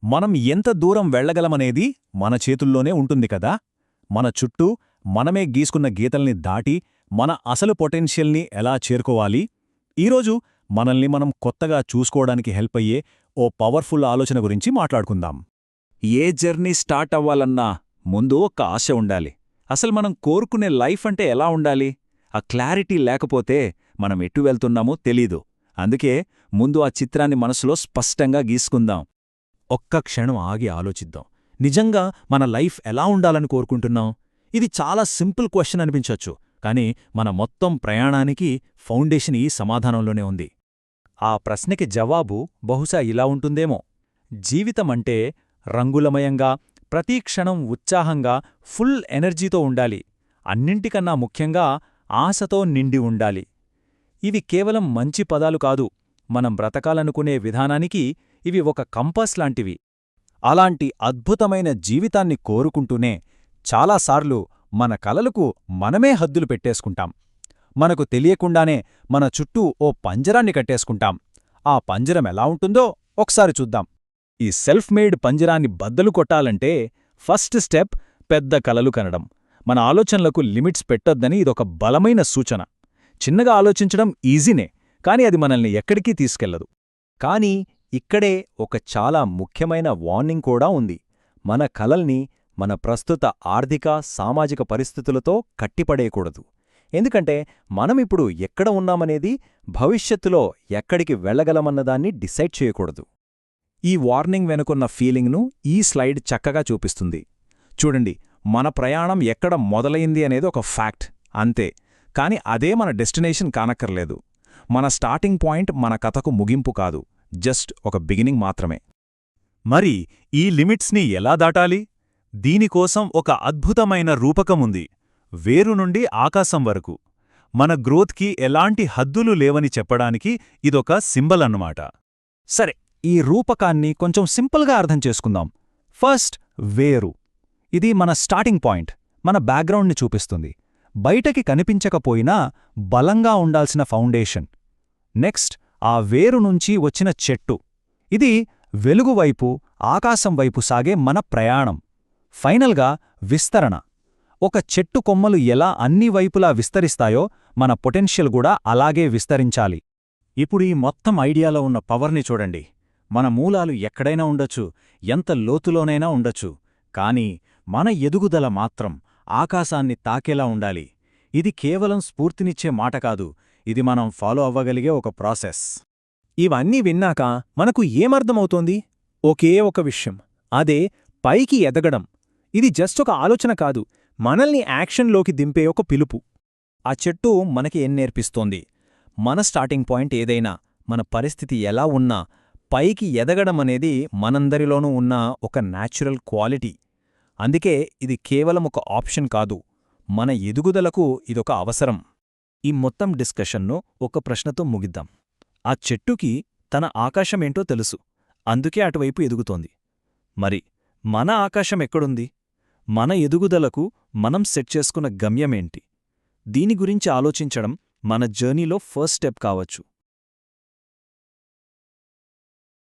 మనం ఎంత దూరం వెళ్లగలమనేది మన చేతుల్లోనే ఉంటుంది కదా. మన చుట్టూ మనమే గీసుకున్న గీతల్ని దాటి మన అసలు పొటెన్షియల్ని ఎలా చేరుకోవాలి? ఈరోజు మనల్ని మనం కొత్తగా చూసుకోవడానికి హెల్ప్ అయ్యే ఓ పవర్ఫుల్ ఆలోచన గురించి మాట్లాడుకుందాం. ఏ జర్నీ స్టార్ట్ అవ్వాలన్నా ముందు ఒక ఆశ ఉండాలి. అసలు మనం కోరుకునే లైఫ్ అంటే ఎలా ఉండాలి? ఆ క్లారిటీ లేకపోతే మనం ఎటు వెళ్తున్నామో తెలీదు. అందుకే ముందు ఆ చిత్రాన్ని మనసులో స్పష్టంగా గీసుకుందాం. ఒక్క క్షణం ఆగి ఆలోచిద్దాం. నిజంగా మన లైఫ్ ఎలా ఉండాలని కోరుకుంటున్నాం? ఇది చాలా సింపుల్ క్వశ్చన్ అనిపించొచ్చు, కానీ మన మొత్తం ప్రయాణానికి ఫౌండేషన్ ఈ సమాధానంలోనే ఉంది. ఆ ప్రశ్నకి జవాబు బహుశా ఇలా ఉంటుందేమో: జీవితమంటే రంగులమయంగా, ప్రతి క్షణం ఉత్సాహంగా, ఫుల్ ఎనర్జీతో ఉండాలి. అన్నింటికన్నా ముఖ్యంగా ఆశతో నిండి ఉండాలి. ఇవి కేవలం మంచి పదాలు కాదు, మనం బ్రతకాలనుకునే విధానానికి ఇవి ఒక కంపాస్ లాంటివి. అలాంటి అద్భుతమైన జీవితాన్ని కోరుకుంటూనే చాలాసార్లు మన కలలకు మనమే హద్దులు పెట్టేసుకుంటాం. మనకు తెలియకుండానే మన చుట్టూ ఓ పంజరాన్ని కట్టేసుకుంటాం. ఆ పంజరం ఎలా ఉంటుందో ఒకసారి చూద్దాం. ఈ సెల్ఫ్ మేడ్ పంజరాన్ని బద్దలు కొట్టాలంటే ఫస్ట్ స్టెప్ పెద్ద కలలు కనడం. మన ఆలోచనలకు లిమిట్స్ పెట్టొద్దని ఇదొక బలమైన సూచన. చిన్నగా ఆలోచించడం ఈజీనే, కాని అది మనల్ని ఎక్కడికీ తీసుకెళ్లదు. కానీ ఇక్కడే ఒక చాలా ముఖ్యమైన వార్నింగ్ కూడా ఉంది. మన కలల్ని మన ప్రస్తుత ఆర్థిక, సామాజిక పరిస్థితులతో కట్టిపడేయకూడదు. ఎందుకంటే మనమిప్పుడు ఎక్కడ ఉన్నామనేది భవిష్యత్తులో ఎక్కడికి వెళ్లగలమన్నదాన్ని డిసైడ్ చేయకూడదు. ఈ వార్నింగ్ వెనుకున్న ఫీలింగ్ను ఈ స్లైడ్ చక్కగా చూపిస్తుంది. చూడండి, మన ప్రయాణం ఎక్కడ మొదలైంది అనేది ఒక ఫ్యాక్ట్ అంతే, కాని అదే మన డెస్టినేషన్ కానక్కర్లేదు. మన స్టార్టింగ్ పాయింట్ మన కథకు ముగింపు కాదు, జస్ట్ ఒక బిగినింగ్ మాత్రమే. మరి ఈ లిమిట్స్ని ఎలా దాటాలి? దీనికోసం ఒక అద్భుతమైన రూపకముంది. వేరు నుండి ఆకాశం వరకు. మన గ్రోత్కి ఎలాంటి హద్దులు లేవని చెప్పడానికి ఇదొక సింబల్ అన్నమాట. సరే, ఈ రూపకాన్ని కొంచెం సింపుల్గా అర్థం చేసుకుందాం. ఫస్ట్, వేరు. ఇది మన స్టార్టింగ్ పాయింట్, మన బ్యాక్గ్రౌండ్ని చూపిస్తుంది. బయటకి కనిపించకపోయినా బలంగా ఉండాల్సిన ఫౌండేషన్. నెక్స్ట్, ఆ వేరు నుంచి వచ్చిన చెట్టు. ఇది వెలుగువైపు, ఆకాశం వైపు సాగే మన ప్రయాణం. ఫైనల్గా, విస్తరణ. ఒక చెట్టు కొమ్మలు ఎలా అన్ని వైపులా విస్తరిస్తాయో మన పొటెన్షియల్ కూడా అలాగే విస్తరించాలి. ఇప్పుడు ఈ మొత్తం ఐడియాలో ఉన్న పవర్ని చూడండి. మన మూలాలు ఎక్కడైనా ఉండొచ్చు, ఎంత లోతులోనైనా ఉండొచ్చు, కానీ మన ఎదుగుదల మాత్రం ఆకాశాన్ని తాకేలా ఉండాలి. ఇది కేవలం స్ఫూర్తినిచ్చే మాట కాదు, ఇది మనం ఫాలో అవ్వగలిగే ఒక ప్రాసెస్. ఇవన్నీ విన్నాక మనకు ఏమర్థమవుతోంది? ఒకే ఒక విషయం, అదే పైకి ఎదగడం. ఇది జస్ట్ ఒక ఆలోచన కాదు, మనల్ని యాక్షన్లోకి దింపే ఒక పిలుపు. ఆ చెట్టు మనకి ఏం నేర్పిస్తోంది? మన స్టార్టింగ్ పాయింట్ ఏదైనా, మన పరిస్థితి ఎలా ఉన్నా, పైకి ఎదగడమనేది మనందరిలోనూ ఉన్న ఒక న్యాచురల్ క్వాలిటీ. అందుకే ఇది కేవలం ఒక ఆప్షన్ కాదు, మన ఎదుగుదలకు ఇదొక అవసరం. ఈ మొత్తం డిస్కషన్ను ఒక ప్రశ్నతో ముగిద్దాం. ఆ చెట్టుకి తన ఆకాశమేంటో తెలుసు, అందుకే అటువైపు ఎదుగుతోంది. మరి మన ఆకాశం ఎక్కడుంది? మన ఎదుగుదలకు మనం సెట్ చేసుకున్న గమ్యమేంటి? దీని గురించి ఆలోచించడం మన జర్నీలో ఫస్ట్ స్టెప్ కావచ్చు.